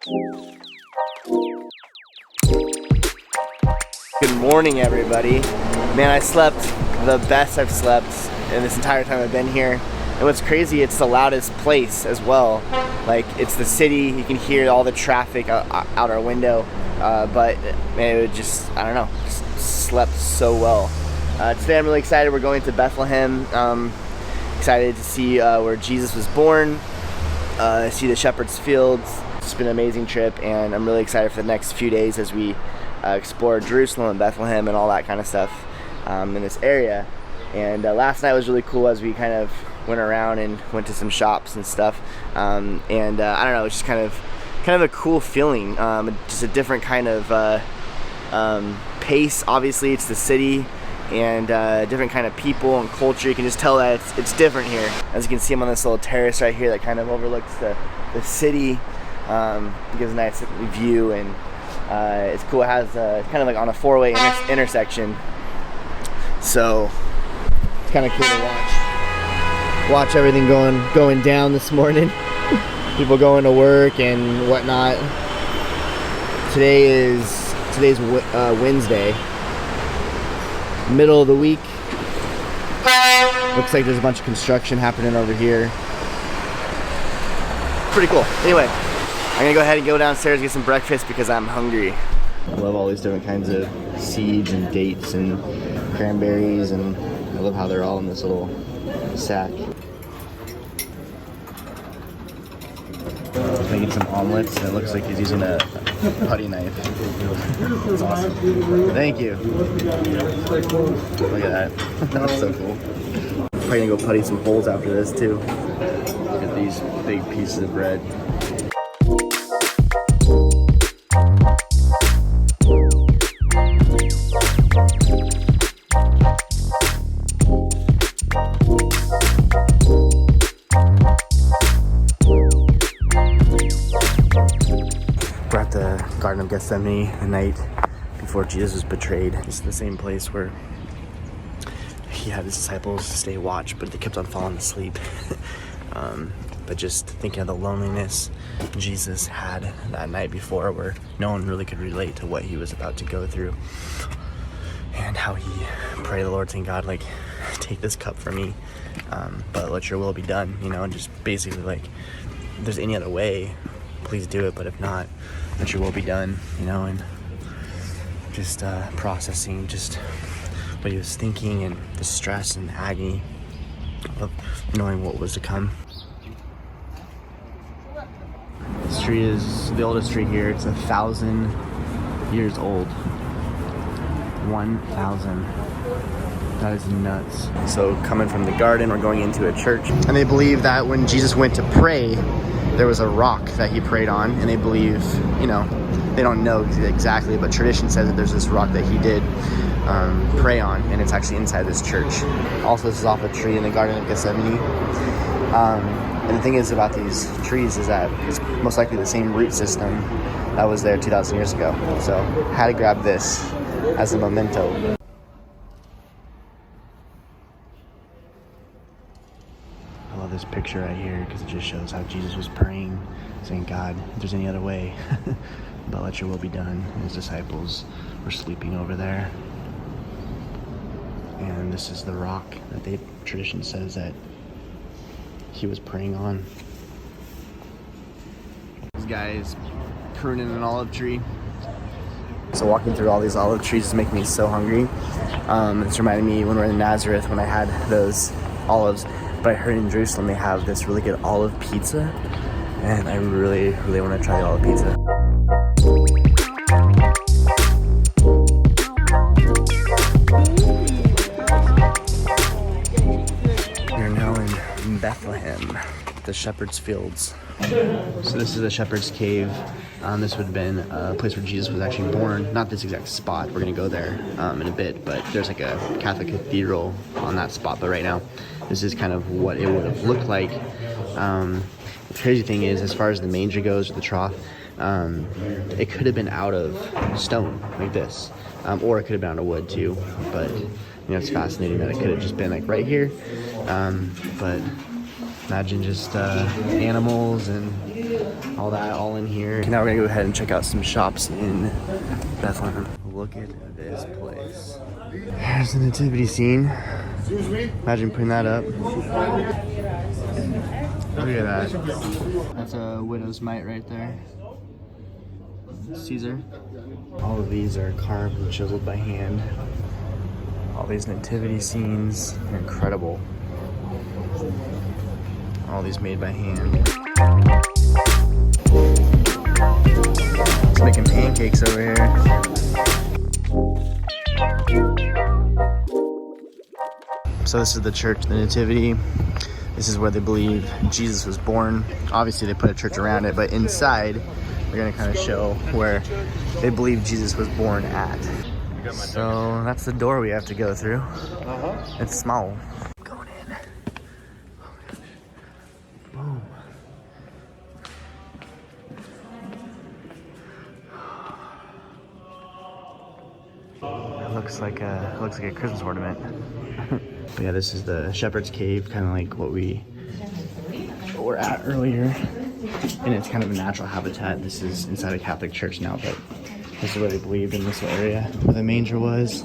Good morning, everybody. Man, I slept the best I've slept in this entire time I've been here. And what's crazy, it's the loudest place as well. Like, it's the city, you can hear all the traffic out our window. But man, it just, I don't know, just slept so well. Today I'm really excited. We're going to Bethlehem. Excited to see where Jesus was born, see the shepherd's fields. It's been an amazing trip, and I'm really excited for the next few days as we explore Jerusalem and Bethlehem and all that kind of stuff in this area. And last night was really cool as we kind of went around and went to some shops and stuff. I don't know, it's just kind of a cool feeling. Just a different kind of pace. Obviously, it's the city, and different kind of people and culture. You can just tell that it's different here. As you can see, I'm on this little terrace right here that kind of overlooks the city. It gives a nice view, and it's cool. It has it's kind of like on a four-way intersection, so it's kind of cool to watch everything going down this morning. People going to work and whatnot. Today's Wednesday, middle of the week. Looks like there's a bunch of construction happening over here. Pretty cool. Anyway, I'm gonna go ahead and go downstairs and get some breakfast because I'm hungry. I love all these different kinds of seeds and dates and cranberries, and I love how they're all in this little sack. Making some omelets, and it looks like he's using a putty knife. That's awesome. Thank you. Look at that. That's so cool. I'm probably gonna go putty some holes after this too. Look at these big pieces of bread. We're at the Garden of Gethsemane the night before Jesus was betrayed. This is the same place where he had his disciples stay watch, but they kept on falling asleep. But just thinking of the loneliness Jesus had that night before, where no one really could relate to what he was about to go through, and how he prayed the Lord, saying, God, like, take this cup from me, but let your will be done, and just basically like, if there's any other way, please do it, but if not, let your will be done, and just processing just what he was thinking, and the stress and agony of knowing what was to come. This tree is the oldest tree here. It's 1,000 years old. 1,000. That is nuts. So coming from the garden, we're going into a church, and they believe that when Jesus went to pray, there was a rock that he prayed on, and they believe, they don't know exactly, but tradition says that there's this rock that he did pray on, and it's actually inside this church. Also, this is off a tree in the Garden of Gethsemane. And the thing is about these trees is that it's most likely the same root system that was there 2,000 years ago. So I had to grab this as a memento. I love this picture right here because it just shows how Jesus was praying, saying, God, if there's any other way, but let your will be done. And his disciples were sleeping over there. And this is the rock that tradition says that he was praying on. This guy is pruning an olive tree. So walking through all these olive trees is making me so hungry. It's reminding me when we were in Nazareth when I had those olives. But I heard in Jerusalem they have this really good olive pizza, and I really, really want to try the olive pizza. We're now in Bethlehem, the shepherd's fields. So this is the shepherd's cave. This would have been a place where Jesus was actually born. Not this exact spot, we're gonna go there in a bit, but there's like a Catholic cathedral on that spot. But right now, this is kind of what it would have looked like. The crazy thing is, as far as the manger goes, or the trough, it could have been out of stone like this, or it could have been out of wood too. But it's fascinating that it could have just been like right here. But imagine just animals and all that all in here. Now we're gonna go ahead and check out some shops in Bethlehem. Look at this place. There's the nativity scene. Imagine putting that up. Look at that. That's a widow's mite right there. Caesar. All of these are carved and chiseled by hand. All these nativity scenes are incredible. All these made by hand. It's making pancakes over here. So this is the church, the Nativity. This is where they believe Jesus was born. Obviously they put a church around it, but inside we're gonna kind of show where they believe Jesus was born at. So that's the door we have to go through. It's small. Going in. Oh my gosh. Boom. It looks like a Christmas ornament. But yeah, this is the Shepherd's Cave, kind of like what we were at earlier. And it's kind of a natural habitat. This is inside a Catholic church now, but this is where they believed in this area, where the manger was,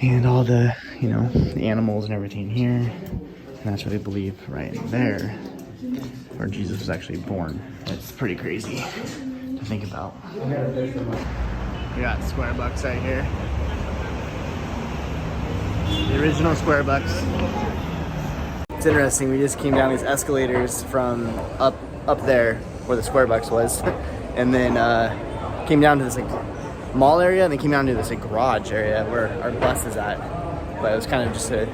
and all the, you know, the animals and everything here. And that's where they believe right there, where Jesus was actually born. It's pretty crazy to think about. We got square bucks right here. The original square bucks. It's interesting, we just came down these escalators from up there where the square bucks was, and then came down to this like mall area, and then came down to this like garage area where our bus is at. But it was kind of just a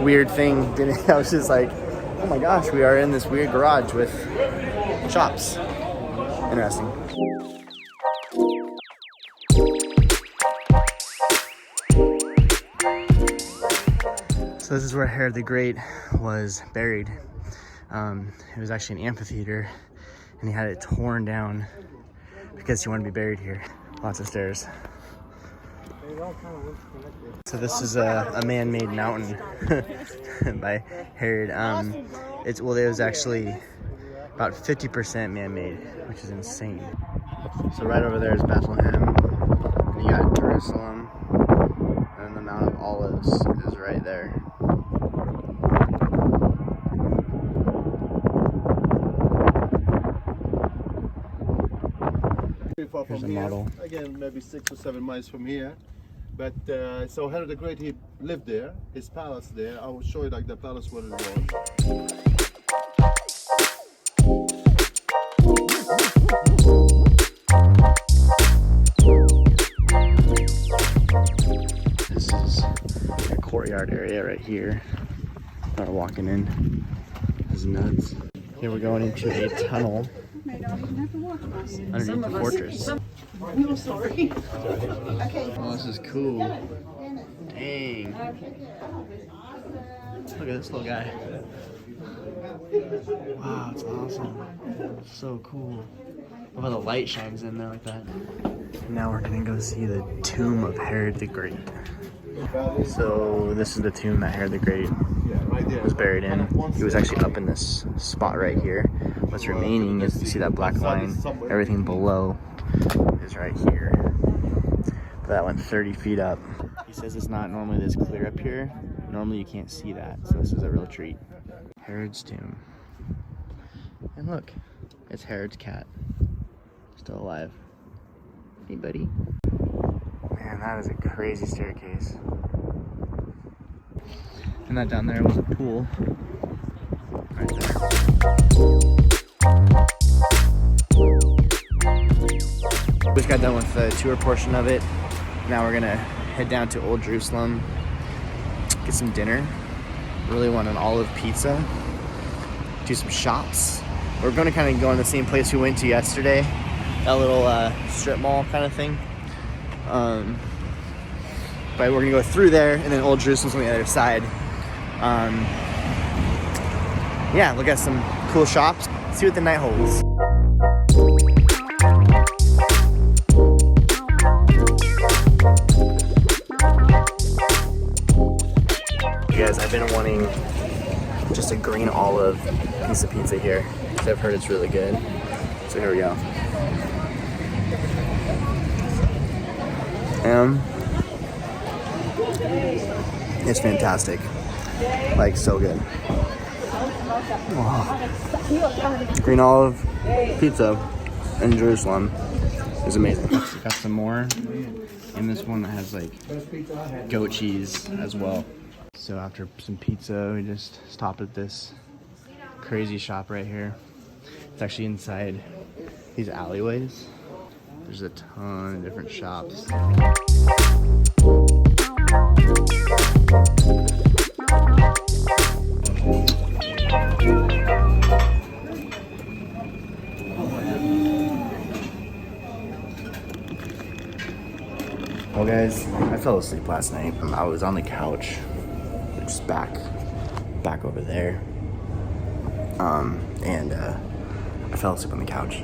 weird thing. I was just like, oh my gosh, we are in this weird garage with shops. Interesting. So this is where Herod the Great was buried. It was actually an amphitheater, and he had it torn down because he wanted to be buried here. Lots of stairs. So this is a man-made mountain by Herod. It was actually about 50% man-made, which is insane. So right over there is Bethlehem, and you got Jerusalem, and the Mount of Olives is right there. Here's a model. Again, maybe 6 or 7 miles from here. But so Herod the Great, he lived there, his palace there. I will show you like the palace where it was. This is a courtyard area right here. Start walking in. This is nuts. Here we're going into a tunnel underneath the fortress. No, sorry. Oh, this is cool. Dang. Look at this little guy. Wow, it's awesome. So cool. Look how the light shines in there like that. Now we're gonna go see the tomb of Herod the Great. So this is the tomb that Herod the Great was buried in. He was actually up in this spot right here. What's remaining is, you see that black line, everything below is right here. But that went 30 feet up. He says it's not normally this clear up here. Normally you can't see that, so this is a real treat. Herod's tomb. And look, it's Herod's cat. Still alive. Hey buddy. Man, that is a crazy staircase. And that down there was a pool. Right there. We just got done with the tour portion of it. Now we're gonna head down to Old Jerusalem, get some dinner. Really want an olive pizza. Do some shops. We're gonna kind of go in the same place we went to yesterday. That little strip mall kind of thing. But we're gonna go through there, and then Old Jerusalem's on the other side. Yeah, look at some cool shops. See what the night holds. You guys, I've been wanting just a green olive piece of pizza here, because I've heard it's really good. So here we go. And it's fantastic. Like, so good. Oh. Green olive pizza in Jerusalem is amazing. Got some more. And this one that has like goat cheese as well. So after some pizza, we just stopped at this crazy shop right here. It's actually inside these alleyways. There's a ton of different shops. Well guys, I fell asleep last night. I was on the couch, just back over there. I fell asleep on the couch.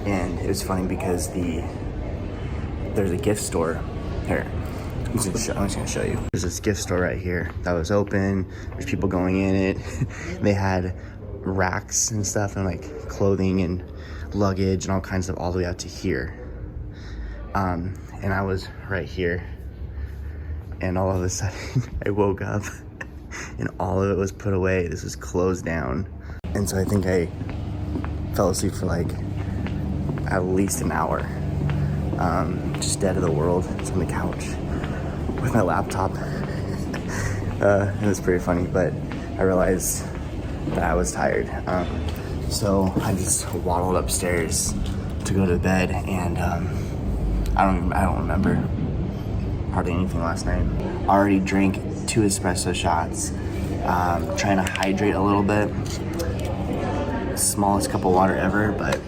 And it was funny because there's a gift store here. I'm just gonna show you. There's this gift store right here that was open. There's people going in it. They had racks and stuff and like clothing and luggage and all kinds of all the way out to here. And I was right here. And all of a sudden I woke up and all of it was put away. This was closed down. And so I think I fell asleep for like at least an hour. Just dead of the world. It's on the couch with my laptop. It was pretty funny, but I realized that I was tired. So I just waddled upstairs to go to bed, and I don't remember hardly anything last night. Already drank 2 espresso shots. Trying to hydrate a little bit. Smallest cup of water ever, but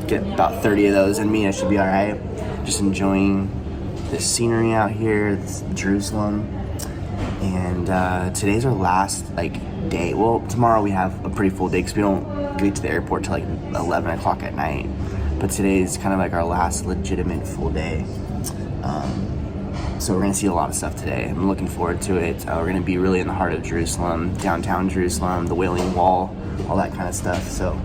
get about 30 of those in me. I should be all right. Just enjoying the scenery out here. It's Jerusalem, and today's our last day. Well, tomorrow we have a pretty full day because we don't get to the airport till 11 o'clock at night. But today's kind of like our last legitimate full day. So we're gonna see a lot of stuff today. I'm looking forward to it. We're gonna be really in the heart of Jerusalem, downtown Jerusalem, the Wailing Wall, all that kind of stuff. So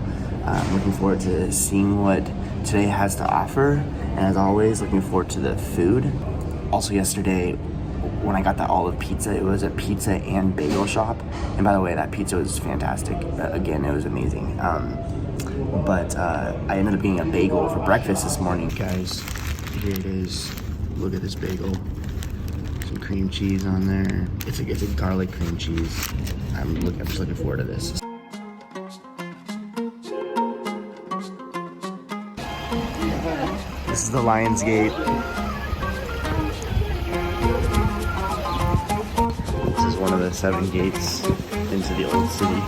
I'm looking forward to seeing what today has to offer. And as always, looking forward to the food. Also yesterday, when I got that olive pizza, it was a pizza and bagel shop. And by the way, that pizza was fantastic. Again, it was amazing. But I ended up getting a bagel for breakfast this morning. Guys, here it is. Look at this bagel. Some cream cheese on there. It's a garlic cream cheese. I'm just looking forward to this. This is the Lion's Gate. This is one of the 7 gates into the old city.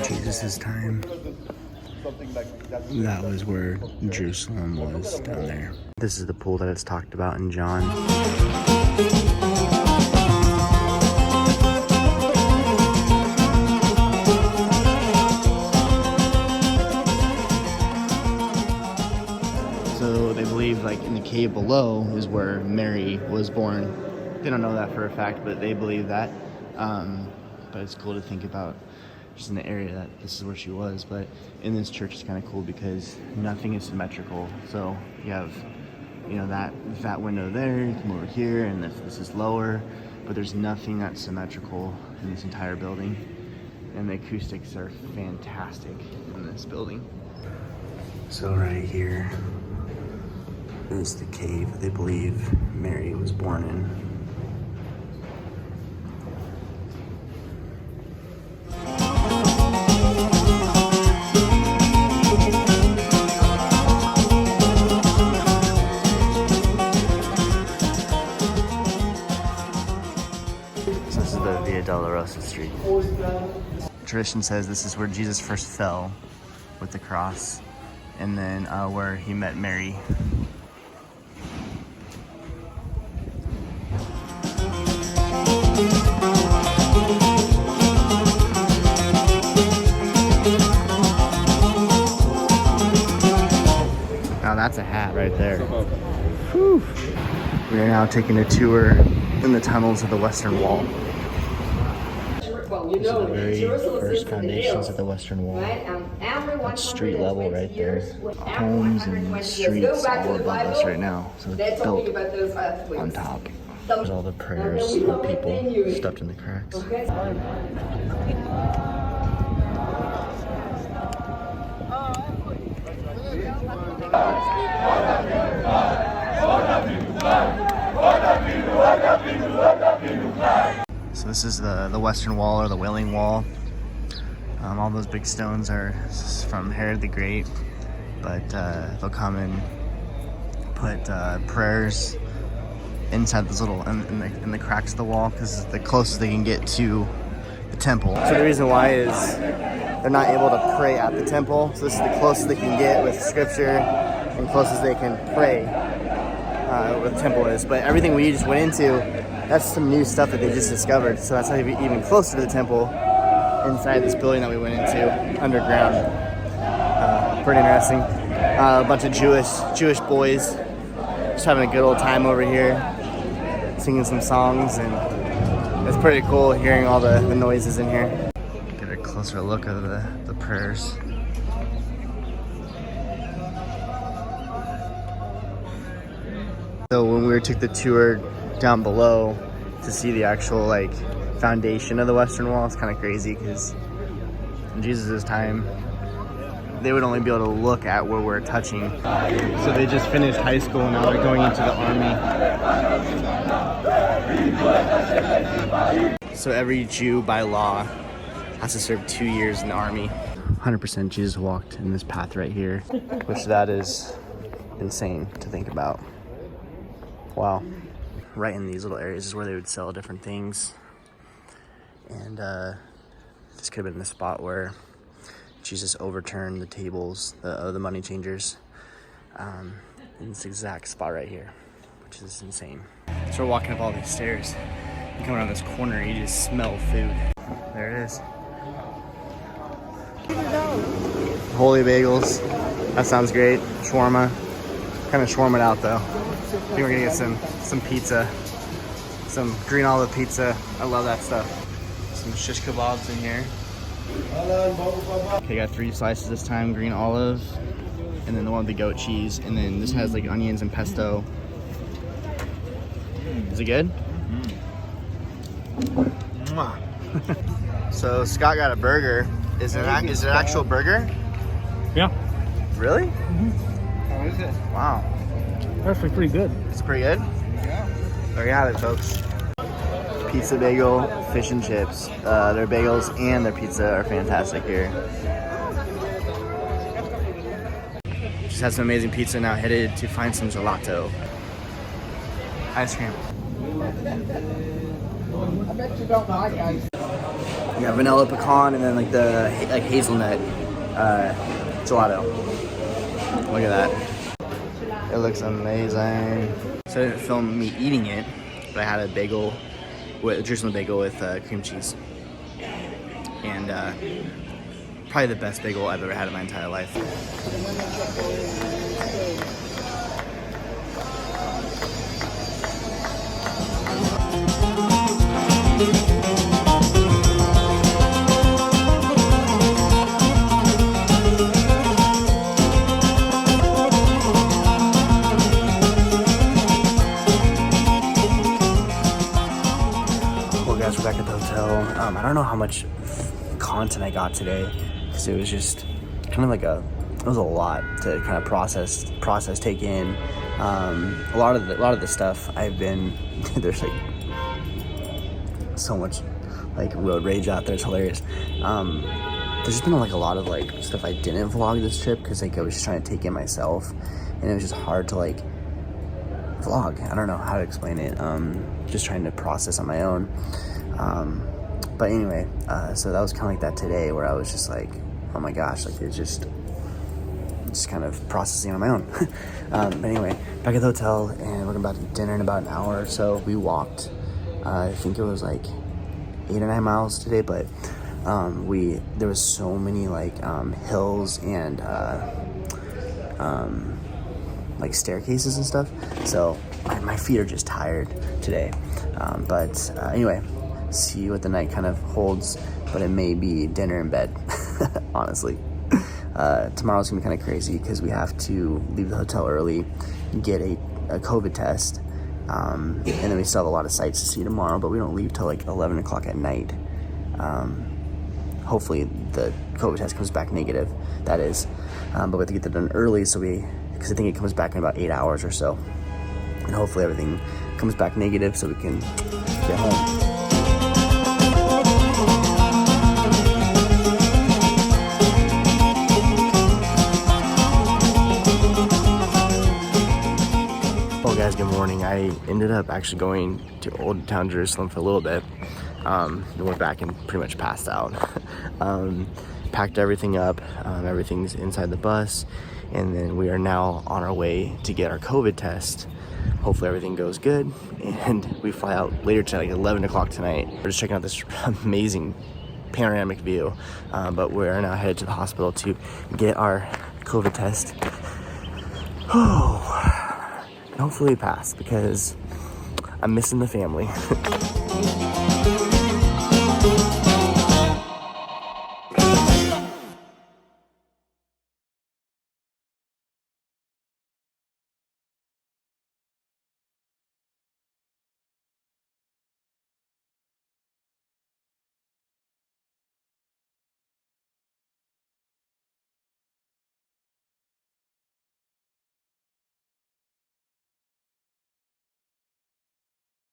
Jesus' time. That was where Jerusalem was, down there. This is the pool that it's talked about in John. So they believe in the cave below is where Mary was born. They don't know that for a fact, but they believe that. But it's cool to think about just in the area that this is where she was. But in this church, it's kind of cool because nothing is symmetrical. So you have, that window there, you come over here, and this is lower, but there's nothing that's symmetrical in this entire building. And the acoustics are fantastic in this building. So right here is the cave they believe Mary was born in. Street. Tradition says this is where Jesus first fell with the cross, and then where he met Mary. Now that's a hat right there. Whew. We are now taking a tour in the tunnels of the Western Wall. These are the very first foundations of the Western Wall. That's street level right there. Homes and streets all above us right now. So it's built on top. There's all the prayers of people stuffed in the cracks. So this is the Western Wall, or the Wailing Wall. All those big stones are from Herod the Great, but they'll come and put prayers inside those little in the cracks of the wall, because it's the closest they can get to the temple. So the reason why is they're not able to pray at the temple, so this is the closest they can get with scripture and closest they can pray where the temple is. But everything we just went into, that's some new stuff that they just discovered, so that's not even closer to the temple inside this building that we went into underground. Pretty interesting. A bunch of Jewish boys just having a good old time over here, singing some songs, and it's pretty cool hearing all the noises in here. Get a closer look of the prayers. So when we took the tour down below to see the actual foundation of the Western Wall, it's kind of crazy because in Jesus' time they would only be able to look at where we're touching. So they just finished high school and now they're going into the army. So every Jew by law has to serve 2 years in the army. 100% Jesus walked in this path right here, which that is insane to think about. Wow. Right in these little areas is where they would sell different things. And this could have been the spot where Jesus overturned the tables of the money changers. In this exact spot right here, which is insane. So we're walking up all these stairs. You come around this corner, you just smell food. There it is. Holy bagels. That sounds great. Shawarma. Kind of shawarma it out though. I think we're gonna get some pizza. Some green olive pizza. I love that stuff. Some shish kebabs in here. Okay, got 3 slices this time, green olive, and then the one with the goat cheese, and then this has onions and pesto. Is it good? So Scott got a burger. Is it an actual burger? Yeah. Really? How is it? Wow. Actually pretty good. It's pretty good? Yeah. There you have it, folks. Pizza bagel, fish and chips. Their bagels and their pizza are fantastic here. Just had some amazing pizza, now headed to find some gelato. Ice cream. I bet you don't like ice. We got vanilla pecan and then the hazelnut gelato. Look at that. It looks amazing. So I didn't film me eating it, but I had a bagel, a Jerusalem bagel with cream cheese. And probably the best bagel I've ever had in my entire life. Back at the hotel. I don't know how much content I got today because it was just kind of it was a lot to kind of process, take in. A lot of the stuff I've been there's so much road rage out there. It's hilarious. There's just been a lot of stuff I didn't vlog this trip because I was just trying to take in myself, and it was just hard to vlog. I don't know how to explain it. Just trying to process on my own. But anyway, so that was kind of that today, where I was just oh my gosh, it's just kind of processing on my own. But anyway, back at the hotel, and we're about to dinner in about an hour or so. We walked, I think it was 8 or 9 miles today, but there was so many hills and staircases and stuff. So my feet are just tired today. But anyway, see what the night kind of holds, but it may be dinner in bed, honestly. Tomorrow's gonna be kind of crazy because we have to leave the hotel early, get a COVID test, and then we still have a lot of sights to see tomorrow, but we don't leave till like 11 o'clock at night. Hopefully the COVID test comes back negative, that is, but we have to get that done early because I think it comes back in about 8 hours or so, and hopefully everything comes back negative so we can get home. Guys, good morning. I ended up actually going to Old Town Jerusalem for a little bit. Then went back and pretty much passed out. Packed everything up. Everything's inside the bus, and then we are now on our way to get our COVID test. Hopefully everything goes good, and we fly out later tonight, like 11 o'clock tonight. We're just checking out this amazing panoramic view, but we're now headed to the hospital to get our COVID test. And hopefully pass because I'm missing the family.